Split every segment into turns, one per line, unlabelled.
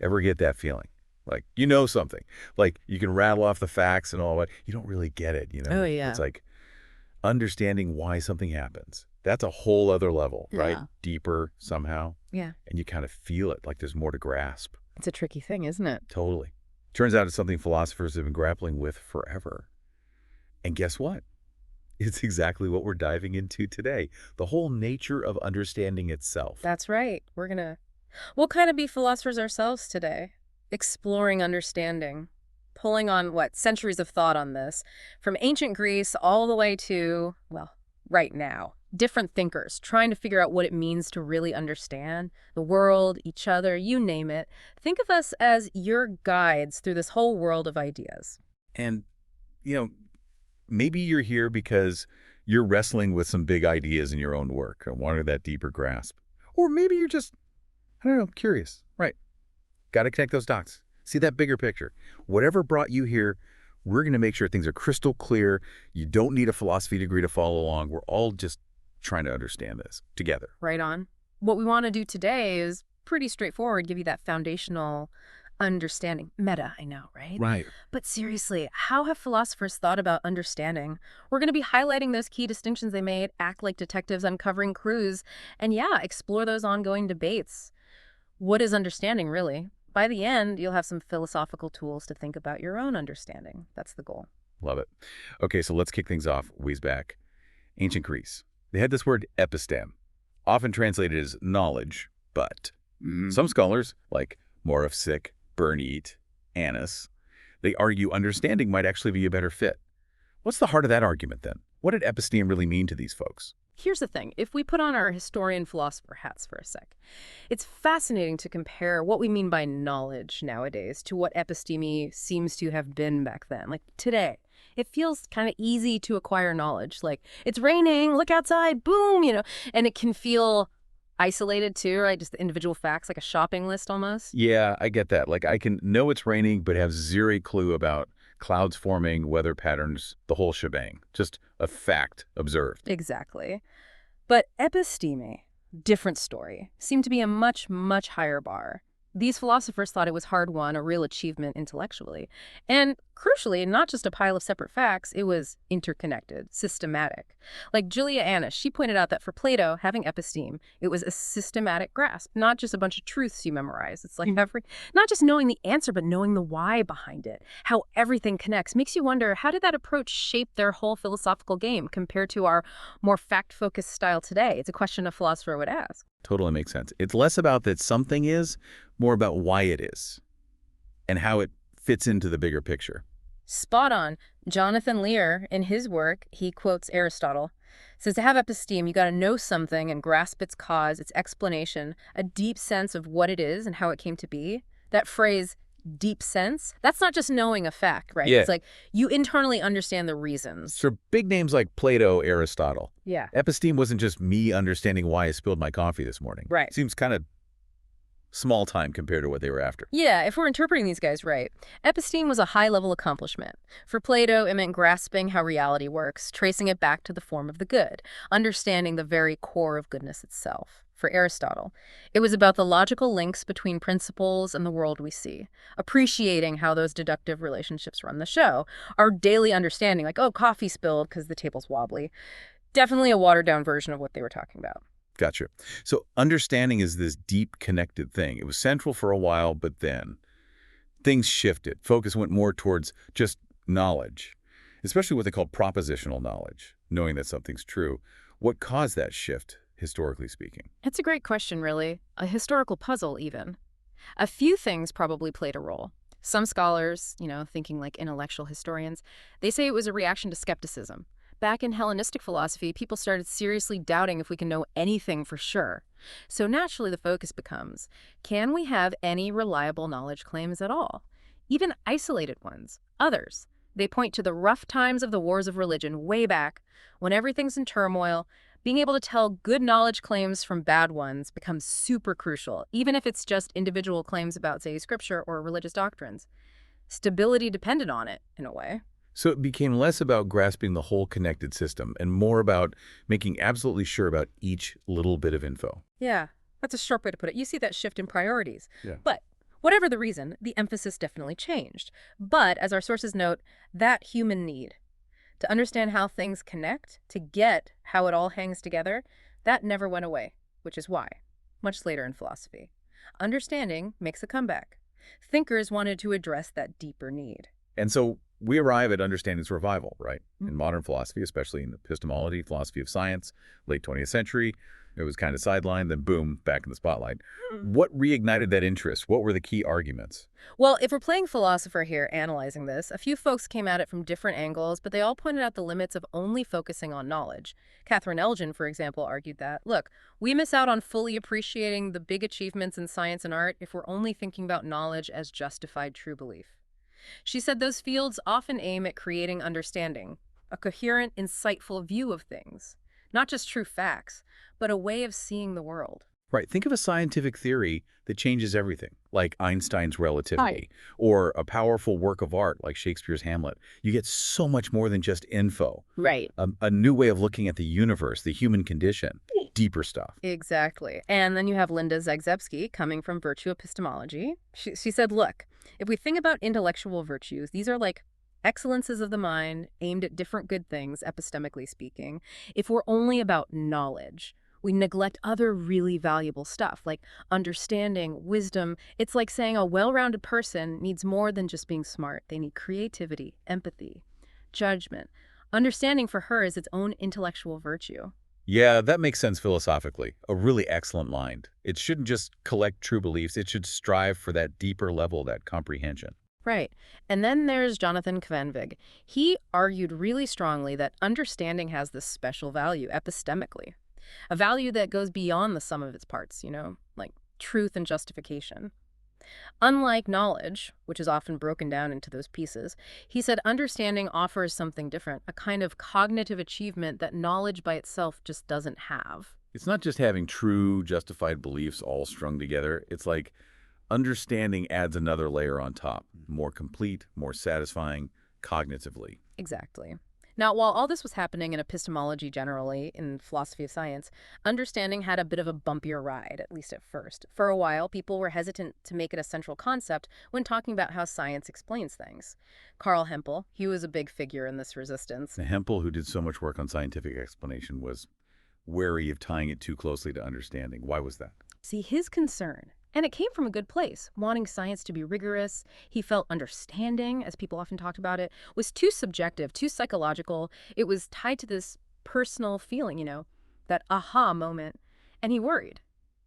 Ever get that feeling? Like, you know something. Like, you can rattle off the facts and all that. You don't really get it, you
Oh,
know? It's
yeah.
like understanding why something happens. That's a whole other level, right?
Yeah.
Deeper somehow.
Yeah.
And you kind of feel it, like there's more to grasp.
It's a tricky thing, isn't it?
Totally. Turns out it's something philosophers have been grappling with forever. And guess what? It's exactly what we're diving into today. The whole nature of understanding itself.
That's right. We'll kind of be philosophers ourselves today, exploring understanding, pulling on what centuries of thought on this, from ancient Greece all the way to, well, right now. Different thinkers trying to figure out what it means to really understand the world, each other, you name it. Think of us as your guides through this whole world of ideas.
And, you know, maybe you're here because you're wrestling with some big ideas in your own work and wanting that deeper grasp. Or maybe you're just, I don't know, curious. Right. Got to connect those dots. See that bigger picture. Whatever brought you here, we're going to make sure things are crystal clear. You don't need a philosophy degree to follow along. We're all just trying to understand this together.
Right on. What we want to do today is pretty straightforward, give you that foundational understanding. Meta, I know, right?
Right.
But seriously, how have philosophers thought about understanding? We're going to be highlighting those key distinctions they made, act like detectives uncovering clues, and yeah, explore those ongoing debates. What is understanding, really? By the end, you'll have some philosophical tools to think about your own understanding. That's the goal.
Love it. Okay, so let's kick things off ways back. Ancient Greece. They had this word episteme, often translated as knowledge, but some scholars, like Moravsik, Berneit, Annis, they argue understanding might actually be a better fit. What's the heart of that argument, then? What did episteme really mean to these folks?
Here's the thing. If we put on our historian philosopher hats for a sec, it's fascinating to compare what we mean by knowledge nowadays to what episteme seems to have been back then. Like today, it feels kind of easy to acquire knowledge. Like, it's raining, look outside, boom, and it can feel isolated too, right? Just the individual facts, like a shopping list almost.
Yeah, I get that. Like, I can know it's raining, but have zero clue about clouds forming, weather patterns, the whole shebang. Just a fact observed.
Exactly. But episteme, different story, seemed to be a much, much higher bar. These philosophers thought it was hard-won, a real achievement intellectually. And crucially, not just a pile of separate facts, it was interconnected, systematic. Like Julia Annis, she pointed out that for Plato, having episteme, it was a systematic grasp, not just a bunch of truths you memorize. It's like not just knowing the answer, but knowing the why behind it, how everything connects. Makes you wonder, how did that approach shape their whole philosophical game compared to our more fact-focused style today? It's a question a philosopher would ask.
Totally makes sense. It's less about that something is, more about why it is and how it fits into the bigger picture.
Spot on. Jonathan Lear, in his work, he quotes Aristotle, says to have episteme, you got to know something and grasp its cause, its explanation, a deep sense of what it is and how it came to be. That phrase, deep sense, that's not just knowing a fact, right?
Yeah.
It's like you internally understand the reasons.
So big names like Plato, Aristotle.
Yeah.
Episteme wasn't just me understanding why I spilled my coffee this morning.
Right.
Seems kind of small time compared to what they were after.
Yeah, if we're interpreting these guys right, episteme was a high-level accomplishment. For Plato, it meant grasping how reality works, tracing it back to the form of the good, understanding the very core of goodness itself. For Aristotle, it was about the logical links between principles and the world we see, appreciating how those deductive relationships run the show, our daily understanding, like, oh, coffee spilled because the table's wobbly. Definitely a watered-down version of what they were talking about.
Gotcha. So understanding is this deep connected thing. It was central for a while, but then things shifted. Focus went more towards just knowledge, especially what they call propositional knowledge, knowing that something's true. What caused that shift, historically speaking?
It's a great question, really. A historical puzzle, even. A few things probably played a role. Some scholars, thinking like intellectual historians, they say it was a reaction to skepticism. Back in Hellenistic philosophy, people started seriously doubting if we can know anything for sure. So naturally the focus becomes, can we have any reliable knowledge claims at all? Even isolated ones. Others. They point to the rough times of the wars of religion way back, when everything's in turmoil. Being able to tell good knowledge claims from bad ones becomes super crucial, even if it's just individual claims about, say, scripture or religious doctrines. Stability depended on it, in a way.
So it became less about grasping the whole connected system and more about making absolutely sure about each little bit of info.
Yeah, that's a sharp way to put it. You see that shift in priorities.
Yeah.
But Whatever the reason, the emphasis definitely changed. But, as our sources note, that human need to understand how things connect, to get how it all hangs together, that never went away, which is why, much later in philosophy, understanding makes a comeback. Thinkers wanted to address that deeper need.
And so we arrive at understanding's revival, right? In modern philosophy, especially in epistemology, philosophy of science, late 20th century, it was kind of sidelined, then boom, back in the spotlight. What reignited that interest? What were the key arguments?
Well, if we're playing philosopher here, analyzing this, a few folks came at it from different angles, but they all pointed out the limits of only focusing on knowledge. Catherine Elgin, for example, argued that, look, we miss out on fully appreciating the big achievements in science and art if we're only thinking about knowledge as justified true belief. She said those fields often aim at creating understanding, a coherent, insightful view of things, not just true facts, but a way of seeing the world.
Right. Think of a scientific theory that changes everything, like Einstein's relativity, or a powerful work of art like Shakespeare's Hamlet. You get so much more than just info.
Right.
A new way of looking at the universe, the human condition, deeper stuff.
Exactly. And then you have Linda Zagzebski coming from virtue epistemology. She said, look, if we think about intellectual virtues, these are like excellences of the mind aimed at different good things, epistemically speaking. If we're only about knowledge, we neglect other really valuable stuff like understanding, wisdom. It's like saying a well-rounded person needs more than just being smart. They need creativity, empathy, judgment. Understanding for her is its own intellectual virtue.
Yeah, that makes sense philosophically. A really excellent mind. It shouldn't just collect true beliefs. It should strive for that deeper level, that comprehension.
Right. And then there's Jonathan Kvanvig. He argued really strongly that understanding has this special value epistemically, a value that goes beyond the sum of its parts, like truth and justification. Unlike knowledge, which is often broken down into those pieces, he said understanding offers something different, a kind of cognitive achievement that knowledge by itself just doesn't have.
It's not just having true, justified beliefs all strung together. It's like understanding adds another layer on top, more complete, more satisfying cognitively.
Exactly. Now, while all this was happening in epistemology generally, in philosophy of science, understanding had a bit of a bumpier ride, at least at first. For a while, people were hesitant to make it a central concept when talking about how science explains things. Carl Hempel, he was a big figure in this resistance.
Hempel, who did so much work on scientific explanation, was wary of tying it too closely to understanding. Why was that?
See, his concern, and it came from a good place, wanting science to be rigorous. He felt understanding, as people often talked about it, was too subjective, too psychological. It was tied to this personal feeling, that aha moment. And he worried,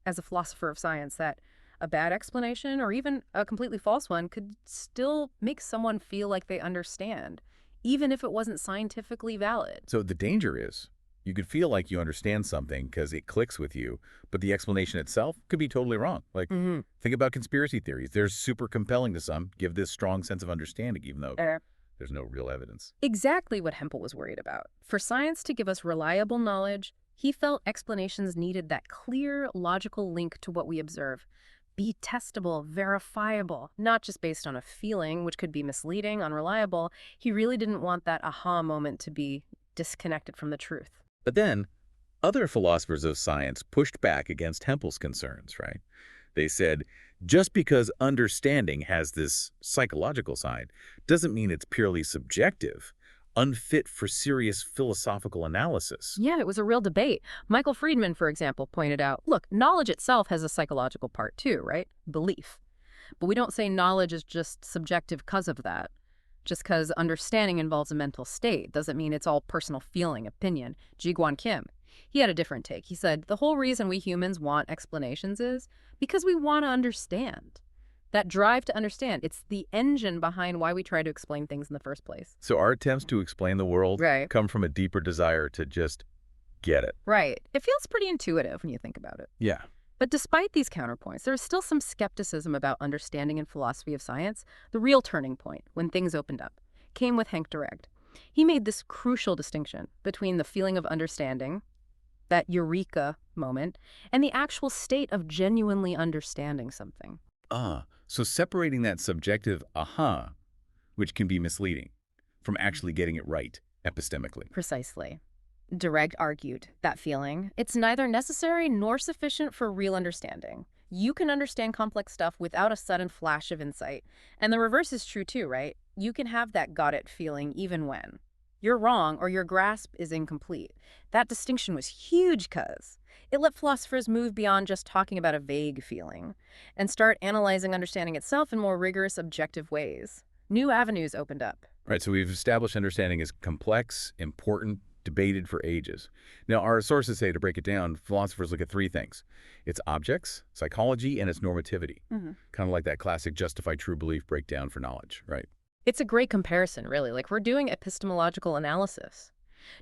as a philosopher of science, that a bad explanation or even a completely false one could still make someone feel like they understand, even if it wasn't scientifically valid.
So the danger is you could feel like you understand something because it clicks with you, but the explanation itself could be totally wrong. Like, think about conspiracy theories. They're super compelling to some, give this strong sense of understanding, even though there's no real evidence.
Exactly what Hempel was worried about. For science to give us reliable knowledge, he felt explanations needed that clear, logical link to what we observe. Be testable, verifiable, not just based on a feeling, which could be misleading, unreliable. He really didn't want that aha moment to be disconnected from the truth.
But then, other philosophers of science pushed back against Hempel's concerns, right? They said, just because understanding has this psychological side doesn't mean it's purely subjective, unfit for serious philosophical analysis.
Yeah, it was a real debate. Michael Friedman, for example, pointed out, look, knowledge itself has a psychological part too, right? Belief. But we don't say knowledge is just subjective because of that. Just because understanding involves a mental state doesn't mean it's all personal feeling, opinion. Ji-Gwan Kim, he had a different take. He said, the whole reason we humans want explanations is because we want to understand. That drive to understand, it's the engine behind why we try to explain things in the first place.
So our attempts to explain the world come from a deeper desire to just get it.
Right. It feels pretty intuitive when you think about it.
Yeah.
But despite these counterpoints, there is still some skepticism about understanding in philosophy of science. The real turning point, when things opened up, came with Henk Direct. He made this crucial distinction between the feeling of understanding, that eureka moment, and the actual state of genuinely understanding something.
So separating that subjective aha, which can be misleading, from actually getting it right epistemically.
Precisely. Direct argued that feeling, it's neither necessary nor sufficient for real understanding. You can understand complex stuff without a sudden flash of insight. And the reverse is true too, right? You can have that got it feeling even when you're wrong or your grasp is incomplete. That distinction was huge, cuz it let philosophers move beyond just talking about a vague feeling and start analyzing understanding itself in more rigorous, objective ways. New avenues opened up.
Right, so we've established understanding is complex, important, debated for ages. Now, our sources say, to break it down, philosophers look at three things. It's objects, psychology, and its normativity. Kind of like that classic justify true belief breakdown for knowledge, right?
It's a great comparison, really. Like, we're doing epistemological analysis.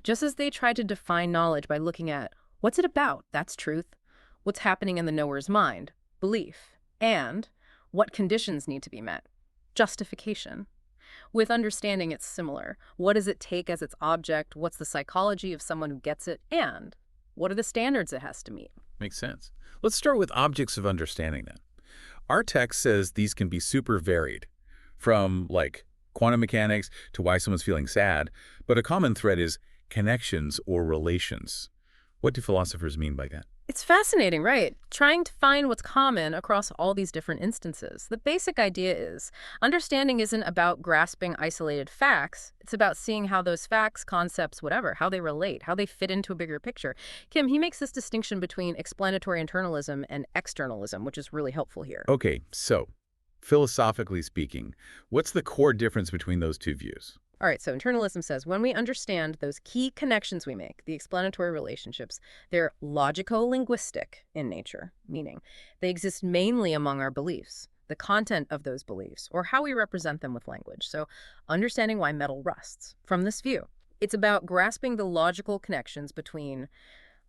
Just as they tried to define knowledge by looking at what's it about, that's truth, what's happening in the knower's mind, belief, and what conditions need to be met, justification. With understanding, it's similar. What does it take as its object? What's the psychology of someone who gets it? And what are the standards it has to meet?
Makes sense. Let's start with objects of understanding then. Our text says these can be super varied, from like quantum mechanics to why someone's feeling sad, but a common thread is connections or relations. What do philosophers mean by that?
It's fascinating, right? Trying to find what's common across all these different instances. The basic idea is understanding isn't about grasping isolated facts. It's about seeing how those facts, concepts, whatever, how they relate, how they fit into a bigger picture. Kim, he makes this distinction between explanatory internalism and externalism, which is really helpful here.
Okay, so philosophically speaking, what's the core difference between those two views?
All right, so internalism says when we understand those key connections we make, the explanatory relationships, they're logico-linguistic in nature, meaning they exist mainly among our beliefs, the content of those beliefs, or how we represent them with language. So understanding why metal rusts. From this view, it's about grasping the logical connections between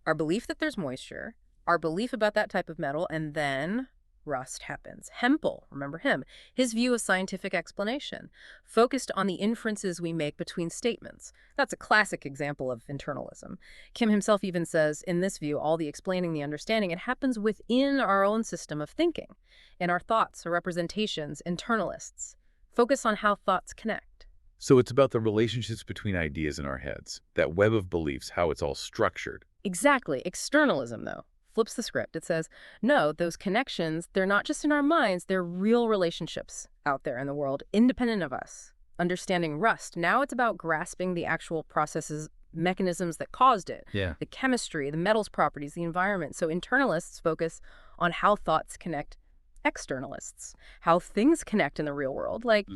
our belief that there's moisture, our belief about that type of metal, and then rust happens. Hempel, remember him, his view of scientific explanation, focused on the inferences we make between statements. That's a classic example of internalism. Kim himself even says, in this view, all the explaining, the understanding, it happens within our own system of thinking, in our thoughts or representations, internalists. Focus on how thoughts connect.
So it's about the relationships between ideas in our heads, that web of beliefs, how it's all structured.
Exactly. Externalism, though, flips the script. It says, no, those connections, they're not just in our minds, they're real relationships out there in the world, independent of us. Understanding rust, now it's about grasping the actual processes, mechanisms that caused it.
Yeah.
The chemistry, the metals properties, the environment. So internalists focus on how thoughts connect externalists, how things connect in the real world. Like,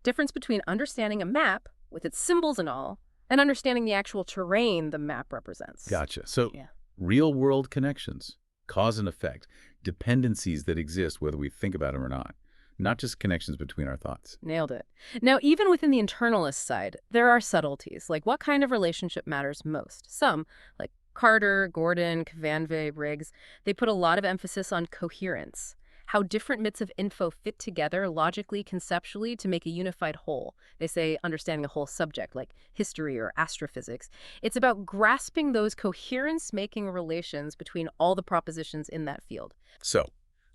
difference between understanding a map with its symbols and all, and understanding the actual terrain the map represents.
Gotcha. So
Yeah.
real-world connections, cause and effect, dependencies that exist whether we think about them or not just connections between our thoughts.
Nailed it. Now, even within the internalist side, there are subtleties, like what kind of relationship matters most. Some, like Carter, Gordon, Kvanve, Briggs, they put a lot of emphasis on coherence, how different bits of info fit together logically, conceptually to make a unified whole. They say understanding a whole subject, like history or astrophysics. It's about grasping those coherence-making relations between all the propositions in that field.
So,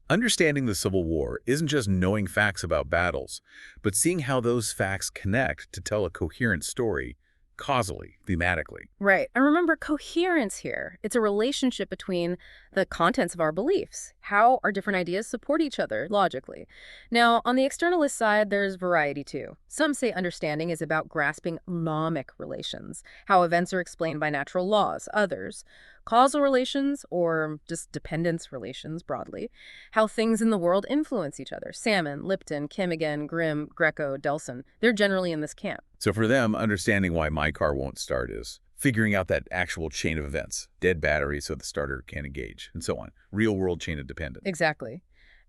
understanding the Civil War isn't just knowing facts about battles, but seeing how those facts connect to tell a coherent story, causally, thematically.
Right. And remember, coherence here. It's a relationship between the contents of our beliefs, how our different ideas support each other logically. Now, on the externalist side, there's variety too. Some say understanding is about grasping nomic relations, how events are explained by natural laws. Others, causal relations or just dependence relations broadly, how things in the world influence each other. Salmon, Lipton, Kim again, Grimm, Greco, Delson, they're generally in this camp.
So for them, understanding why my car won't start is figuring out that actual chain of events, dead battery so the starter can't engage, and so on. Real-world chain of dependence.
Exactly.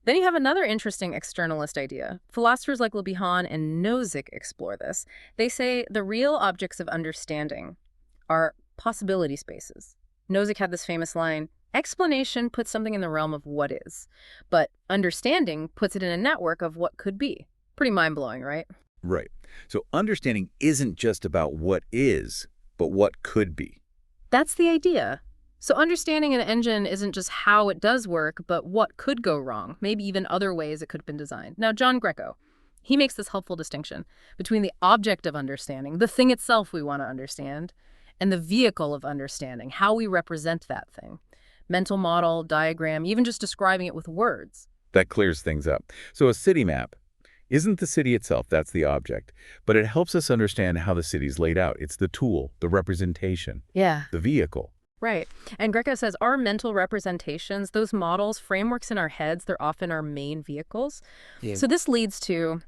Then you have another interesting externalist idea. Philosophers like Le Bihan and Nozick explore this. They say the real objects of understanding are possibility spaces. Nozick had this famous line, explanation puts something in the realm of what is, but understanding puts it in a network of what could be. Pretty mind-blowing, right?
Right. So understanding isn't just about what is, but what could be.
That's the idea. So understanding an engine isn't just how it does work, but what could go wrong, maybe even other ways it could have been designed. Now, John Greco, he makes this helpful distinction between the object of understanding, the thing itself we want to understand, and the vehicle of understanding, how we represent that thing. Mental model, diagram, even just describing it with words.
That clears things up. So a city map isn't the city itself, that's the object, but it helps us understand how the city's laid out. It's the tool, the representation,
Yeah.
the vehicle.
Right. And Greco says our mental representations, those models, frameworks in our heads, they're often our main vehicles.
Yeah.
So this leads to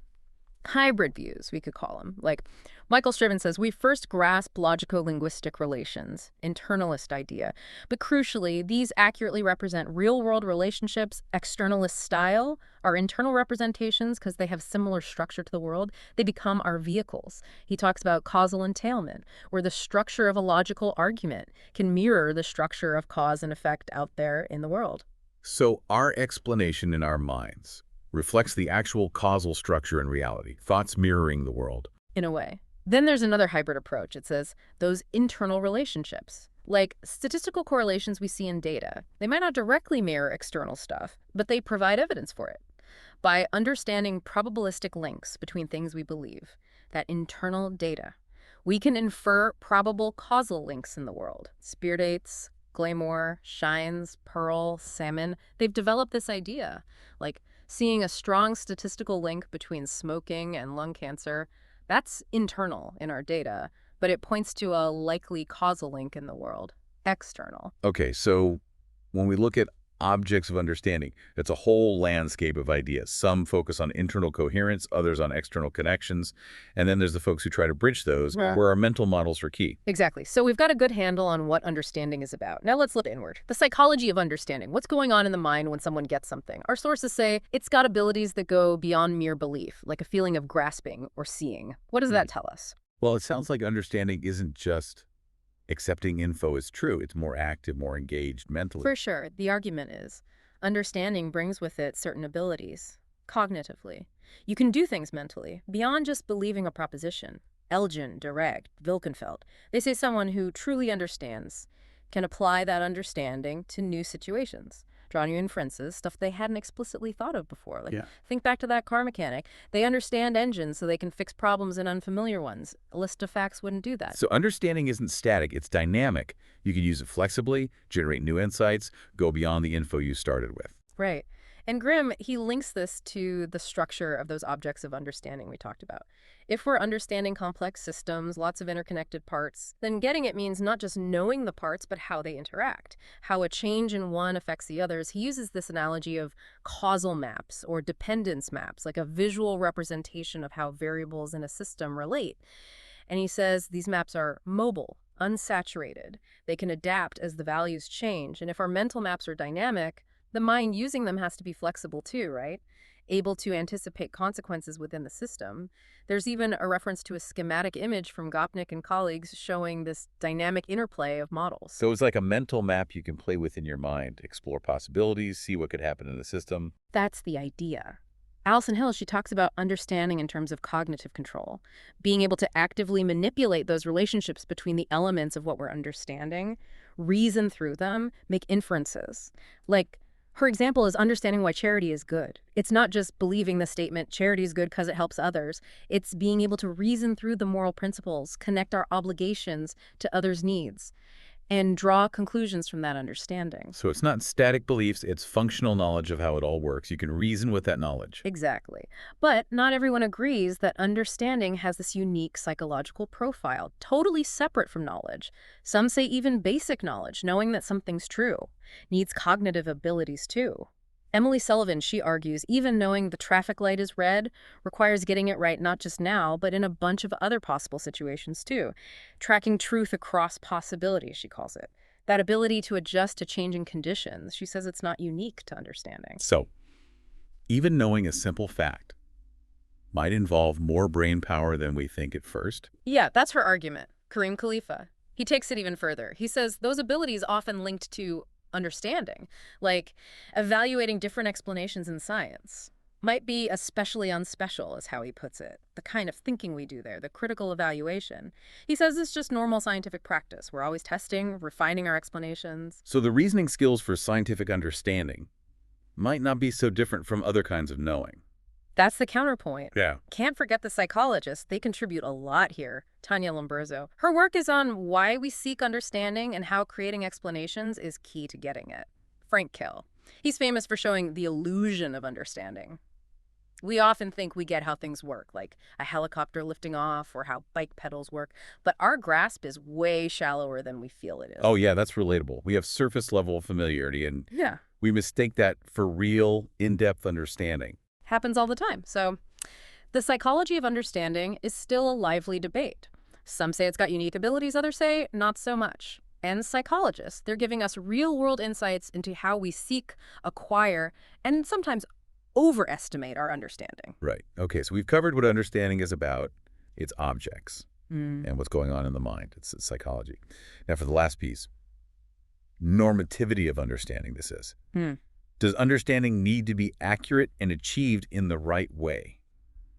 hybrid views, we could call them. Like Michael Striven says, we first grasp logico-linguistic relations, internalist idea. But crucially, these accurately represent real-world relationships, externalist style, our internal representations, because they have similar structure to the world, they become our vehicles. He talks about causal entailment, where the structure of a logical argument can mirror the structure of cause and effect out there in the world.
So our explanation in our minds reflects the actual causal structure in reality, thoughts mirroring the world.
In a way. Then there's another hybrid approach. It says those internal relationships, like statistical correlations we see in data. They might not directly mirror external stuff, but they provide evidence for it. By understanding probabilistic links between things we believe, that internal data, we can infer probable causal links in the world. Spear dates, Glamour, Shines, Pearl, Salmon, they've developed this idea, like seeing a strong statistical link between smoking and lung cancer. That's internal in our data, but it points to a likely causal link in the world, external.
Okay, so when we look at objects of understanding, it's a whole landscape of ideas. Some focus on internal coherence, others on external connections, and then there's the folks who try to bridge those, where our mental models are key.
Exactly. So we've got a good handle on what understanding is about. Now let's look inward. The psychology of understanding. What's going on in the mind when someone gets something? Our sources say it's got abilities that go beyond mere belief, like a feeling of grasping or seeing. What does that tell us?
Well, it sounds like understanding isn't just accepting info as true. It's more active, more engaged mentally.
For sure. The argument is understanding brings with it certain abilities, cognitively. You can do things mentally, beyond just believing a proposition. Elgin, Dirac, Wilkenfeld, they say someone who truly understands can apply that understanding to new situations, draw new inferences, stuff they hadn't explicitly thought of before. Like, think back to that car mechanic. They understand engines so they can fix problems in unfamiliar ones. A list of facts wouldn't do that.
So understanding isn't static, it's dynamic. You can use it flexibly, generate new insights, go beyond the info you started with.
Right. And Grimm, he links this to the structure of those objects of understanding we talked about. If we're understanding complex systems, lots of interconnected parts, then getting it means not just knowing the parts, but how they interact, how a change in one affects the others. He uses this analogy of causal maps or dependence maps, like a visual representation of how variables in a system relate. And he says these maps are mobile, unsaturated. They can adapt as the values change. And if our mental maps are dynamic, the mind using them has to be flexible too, right? Able to anticipate consequences within the system. There's even a reference to a schematic image from Gopnik and colleagues showing this dynamic interplay of models.
So it's like a mental map you can play with in your mind, explore possibilities, see what could happen in the system.
That's the idea. Alison Hill, she talks about understanding in terms of cognitive control, being able to actively manipulate those relationships between the elements of what we're understanding, reason through them, make inferences. Like, her example is understanding why charity is good. It's not just believing the statement, charity is good because it helps others. It's being able to reason through the moral principles, connect our obligations to others' needs, and draw conclusions from that understanding.
So it's not static beliefs, it's functional knowledge of how it all works. You can reason with that knowledge.
Exactly. But not everyone agrees that understanding has this unique psychological profile, totally separate from knowledge. Some say even basic knowledge, knowing that something's true, needs cognitive abilities too. Emily Sullivan, she argues, even knowing the traffic light is red requires getting it right not just now, but in a bunch of other possible situations too. Tracking truth across possibilities, she calls it. That ability to adjust to changing conditions, she says it's not unique to understanding.
So, even knowing a simple fact might involve more brain power than we think at first.
Yeah, that's her argument. Karim Khalifa. He takes it even further. He says those abilities often linked to understanding, like evaluating different explanations in science, might be especially unspecial, is how he puts it. The kind of thinking we do there, the critical evaluation. He says it's just normal scientific practice. We're always testing, refining our explanations.
So the reasoning skills for scientific understanding might not be so different from other kinds of knowing.
That's the counterpoint.
Yeah.
Can't forget the psychologists. They contribute a lot here. Tanya Lombroso. Her work is on why we seek understanding and how creating explanations is key to getting it. Frank Kell. He's famous for showing the illusion of understanding. We often think we get how things work, like a helicopter lifting off or how bike pedals work, but our grasp is way shallower than we feel it is.
Oh, yeah, that's relatable. We have surface level familiarity, and
Yeah,
we mistake that for real, in-depth understanding.
happens all the time. So the psychology of understanding is still a lively debate. Some say it's got unique abilities, others say not so much. And psychologists, they're giving us real-world insights into how we seek, acquire, and sometimes overestimate our understanding.
Right. Okay, so we've covered what understanding is about. It's objects
Mm.
and what's going on in the mind. It's psychology. Now, for the last piece, normativity of understanding, this is.
Hmm.
Does understanding need to be accurate and achieved in the right way?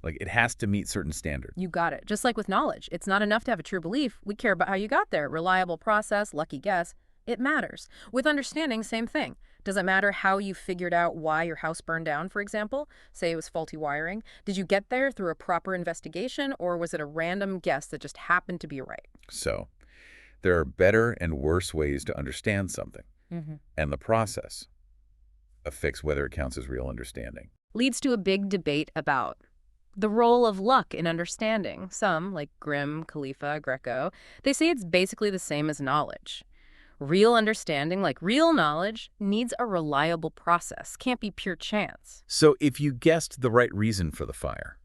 Like, it has to meet certain standards.
You got it. Just like with knowledge, it's not enough to have a true belief. We care about how you got there. Reliable process, lucky guess. It matters. With understanding, same thing. Does it matter how you figured out why your house burned down, for example? Say it was faulty wiring. Did you get there through a proper investigation, or was it a random guess that just happened to be right?
So, there are better and worse ways to understand something, and the process affects whether it counts as real understanding.
Leads to a big debate about the role of luck in understanding. Some, like Grimm, Khalifa, Greco, they say it's basically the same as knowledge. Real understanding, like real knowledge, needs a reliable process, can't be pure chance.
So, if you guessed the right reason for the fire,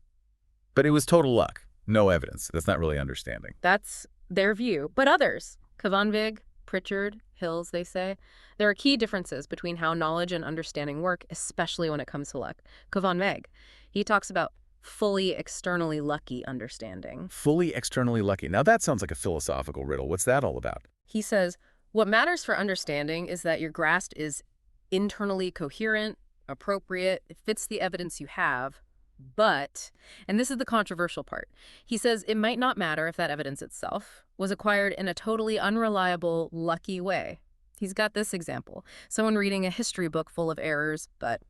but it was total luck, no evidence, that's not really understanding.
That's their view. But others, Kvanvig, Pritchard, Hills, they say, there are key differences between how knowledge and understanding work, especially when it comes to luck. Kvanvig, he talks about fully externally lucky understanding.
Fully externally lucky. Now, that sounds like a philosophical riddle. What's that all about?
He says, what matters for understanding is that your grasp is internally coherent, appropriate, it fits the evidence you have, but, and this is the controversial part, he says it might not matter if that evidence itself was acquired in a totally unreliable, lucky way. He's got this example. Someone reading a history book full of errors, but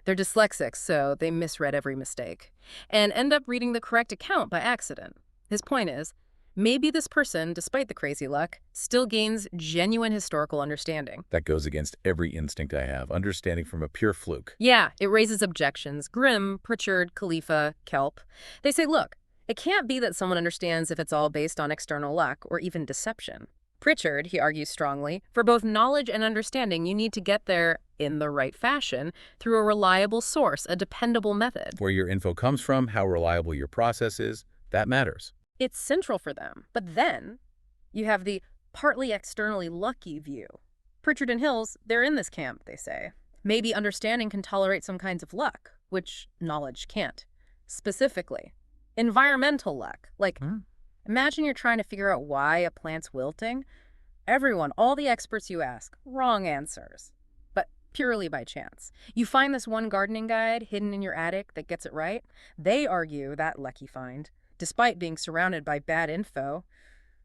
they're dyslexic, so they misread every mistake, and end up reading the correct account by accident. His point is, maybe this person, despite the crazy luck, still gains genuine historical understanding.
That goes against every instinct I have, understanding from a pure fluke.
Yeah, it raises objections. Grimm, Pritchard, Khalifa, Kelp. They say, look, it can't be that someone understands if it's all based on external luck or even deception. Pritchard, he argues strongly, for both knowledge and understanding, you need to get there in the right fashion through a reliable source, a dependable method.
Where your info comes from, how reliable your process is, that matters.
It's central for them. But then you have the partly externally lucky view. Pritchard and Hills, they're in this camp, they say. Maybe understanding can tolerate some kinds of luck, which knowledge can't. Specifically, environmental luck. Like, imagine you're trying to figure out why a plant's wilting. Everyone, all the experts you ask, wrong answers. But purely by chance. You find this one gardening guide hidden in your attic that gets it right. They argue that lucky find, despite being surrounded by bad info,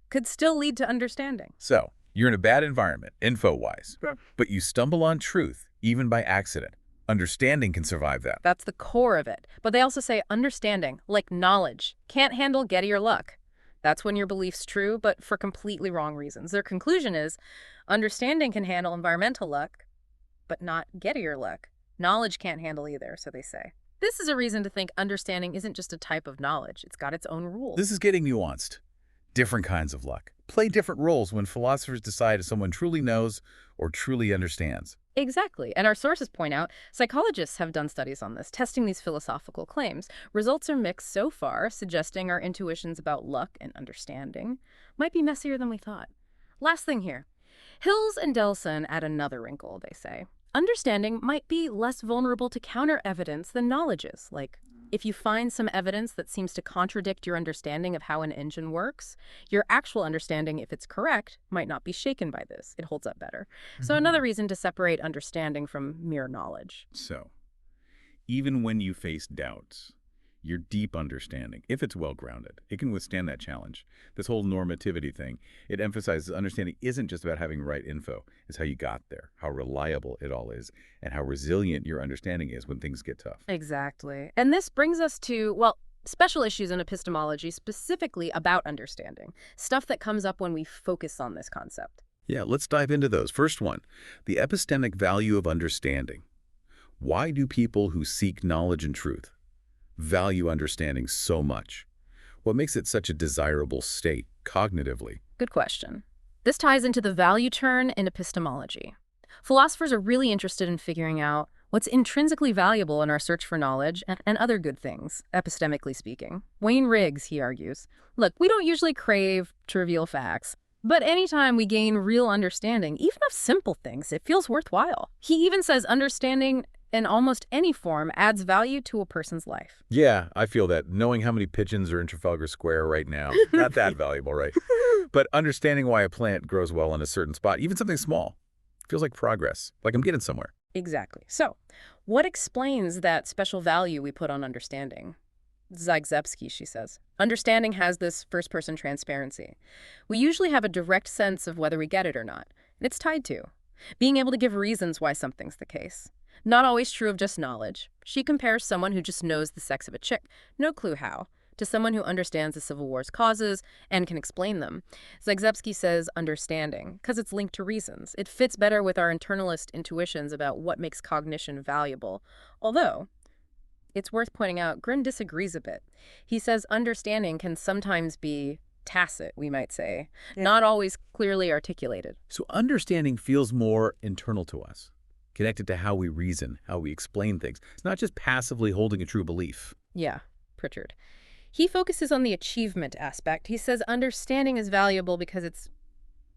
could still lead to understanding.
So, you're in a bad environment, info-wise, but you stumble on truth, even by accident. Understanding can survive that.
That's the core of it. But they also say understanding, like knowledge, can't handle gettier luck. That's when your belief's true, but for completely wrong reasons. Their conclusion is understanding can handle environmental luck, but not gettier luck. Knowledge can't handle either, so they say. This is a reason to think understanding isn't just a type of knowledge. It's got its own rules.
This is getting nuanced. Different kinds of luck play different roles when philosophers decide if someone truly knows or truly understands.
Exactly. And our sources point out, psychologists have done studies on this, testing these philosophical claims. Results are mixed so far, suggesting our intuitions about luck and understanding might be messier than we thought. Last thing here. Hills and Delson add another wrinkle, they say. Understanding might be less vulnerable to counter-evidence than knowledge is. Like, if you find some evidence that seems to contradict your understanding of how an engine works, your actual understanding, if it's correct, might not be shaken by this. It holds up better. So another reason to separate understanding from mere knowledge.
So, even when you face doubts, your deep understanding, if it's well-grounded, it can withstand that challenge. This whole normativity thing, it emphasizes understanding isn't just about having right info. It's how you got there, how reliable it all is, and how resilient your understanding is when things get tough.
Exactly. And this brings us to, well, special issues in epistemology specifically about understanding, stuff that comes up when we focus on this concept.
Yeah, let's dive into those. First one, the epistemic value of understanding. Why do people who seek knowledge and truth value understanding so much? What makes it such a desirable state cognitively?
Good question. This ties into the value turn in epistemology. Philosophers are really interested in figuring out what's intrinsically valuable in our search for knowledge and other good things, epistemically speaking. Wayne Riggs, he argues, look, we don't usually crave trivial facts, but anytime we gain real understanding, even of simple things, it feels worthwhile. He even says understanding in almost any form adds value to a person's life.
Yeah, I feel that. Knowing how many pigeons are in Trafalgar Square right now, not that valuable, right? But understanding why a plant grows well in a certain spot, even something small, feels like progress, like I'm getting somewhere.
Exactly. So, what explains that special value we put on understanding? Zygzebski, she says. Understanding has this first-person transparency. We usually have a direct sense of whether we get it or not. And it's tied to being able to give reasons why something's the case. Not always true of just knowledge. She compares someone who just knows the sex of a chick, no clue how, to someone who understands the Civil War's causes and can explain them. Zygzebski says understanding, because it's linked to reasons. It fits better with our internalist intuitions about what makes cognition valuable. Although, it's worth pointing out, Grimm disagrees a bit. He says understanding can sometimes be tacit, we might say, not always clearly articulated.
So understanding feels more internal to us, connected to how we reason, how we explain things. It's not just passively holding a true belief.
Yeah, Pritchard. He focuses on the achievement aspect. He says understanding is valuable because it's,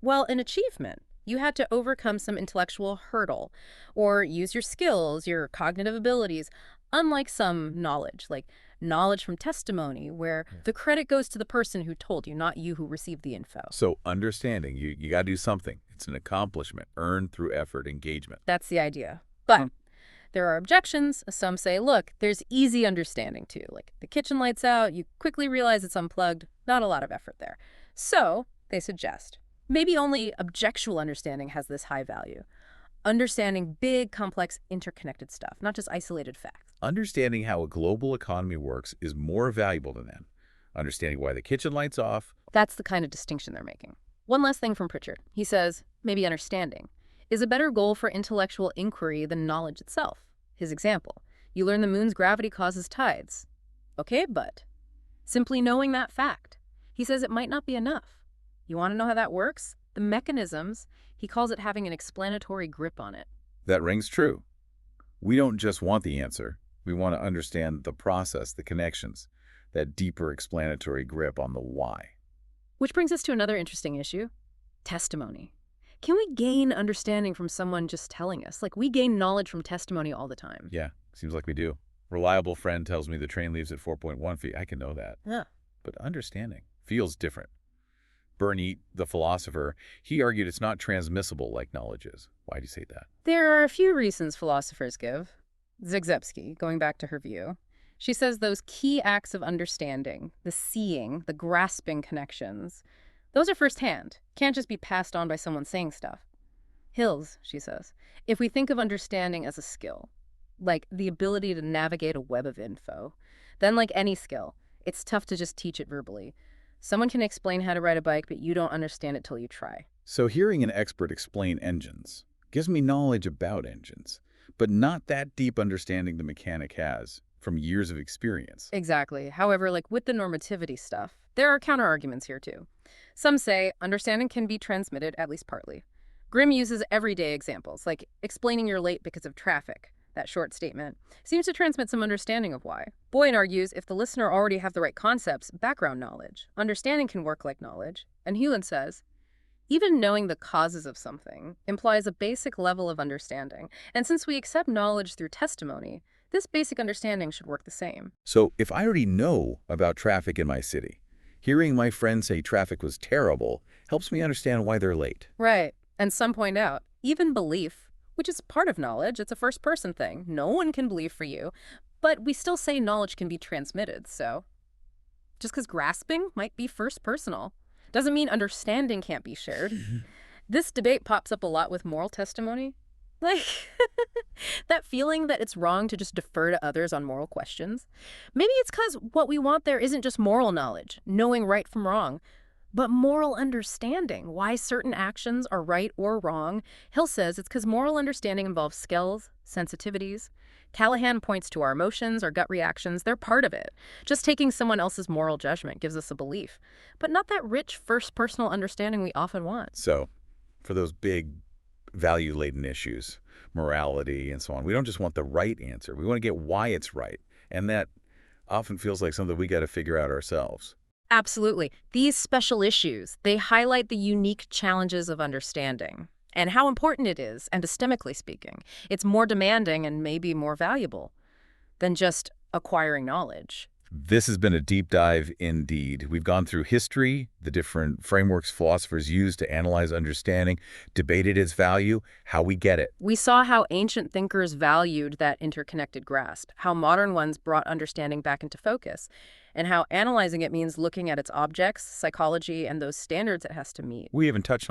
well, an achievement. You had to overcome some intellectual hurdle or use your skills, your cognitive abilities, unlike some knowledge, like knowledge from testimony, where the credit goes to the person who told you, not you who received the info.
So understanding, you got to do something. It's an accomplishment earned through effort, engagement.
That's the idea. But there are objections. Some say, look, there's easy understanding too. Like the kitchen lights out, you quickly realize it's unplugged, not a lot of effort there. So they suggest maybe only objectual understanding has this high value. Understanding big, complex, interconnected stuff, not just isolated facts.
Understanding how a global economy works is more valuable than that. Understanding why the kitchen light's off.
That's the kind of distinction they're making. One last thing from Pritchard. He says, maybe understanding is a better goal for intellectual inquiry than knowledge itself. His example, you learn the moon's gravity causes tides. Okay, but simply knowing that fact. He says it might not be enough. You want to know how that works? The mechanisms, he calls it having an explanatory grip on it.
That rings true. We don't just want the answer. We want to understand the process, the connections, that deeper explanatory grip on the why.
Which brings us to another interesting issue, testimony. Can we gain understanding from someone just telling us? Like, we gain knowledge from testimony all the time.
Yeah, seems like we do. Reliable friend tells me the train leaves at 4.1 feet. I can know that.
Yeah.
But understanding feels different. Burnett, the philosopher, he argued it's not transmissible like knowledge is. Why do you say that?
There are a few reasons philosophers give. Zygzebski, going back to her view, she says those key acts of understanding, the seeing, the grasping connections, those are firsthand, can't just be passed on by someone saying stuff. Hills, she says, if we think of understanding as a skill, like the ability to navigate a web of info, then like any skill, it's tough to just teach it verbally. Someone can explain how to ride a bike, but you don't understand it till you try.
So hearing an expert explain engines gives me knowledge about engines, but not that deep understanding the mechanic has from years of experience.
Exactly. However, like with the normativity stuff, there are counter-arguments here too. Some say understanding can be transmitted, at least partly. Grimm uses everyday examples, like explaining you're late because of traffic. That short statement seems to transmit some understanding of why. Boyd argues if the listener already have the right concepts, background knowledge, understanding can work like knowledge. And Hewlin says, even knowing the causes of something implies a basic level of understanding. And since we accept knowledge through testimony, this basic understanding should work the same.
So if I already know about traffic in my city, hearing my friend say traffic was terrible helps me understand why they're late.
Right. And some point out, even belief, which is part of knowledge, it's a first-person thing. No one can believe for you. But we still say knowledge can be transmitted, so just because grasping might be first-personal doesn't mean understanding can't be shared. This debate pops up a lot with moral testimony. Like, that feeling that it's wrong to just defer to others on moral questions. Maybe it's because what we want there isn't just moral knowledge, knowing right from wrong, But moral understanding, why certain actions are right or wrong, Hill says it's because moral understanding involves skills, sensitivities. Callahan points to our emotions, our gut reactions, they're part of it. Just taking someone else's moral judgment gives us a belief, but not that rich first personal understanding we often want.
So, for those big value-laden issues, morality and so on, we don't just want the right answer. We want to get why it's right. And that often feels like something we got to figure out ourselves.
Absolutely. These special issues, they highlight the unique challenges of understanding and how important it is, epistemically speaking. It's more demanding and maybe more valuable than just acquiring knowledge.
This has been a deep dive indeed. We've gone through history, the different frameworks philosophers use to analyze understanding, debated its value, how we get it.
We saw how ancient thinkers valued that interconnected grasp, how modern ones brought understanding back into focus, and how analyzing it means looking at its objects, psychology, and those standards it has to meet.
We even touched on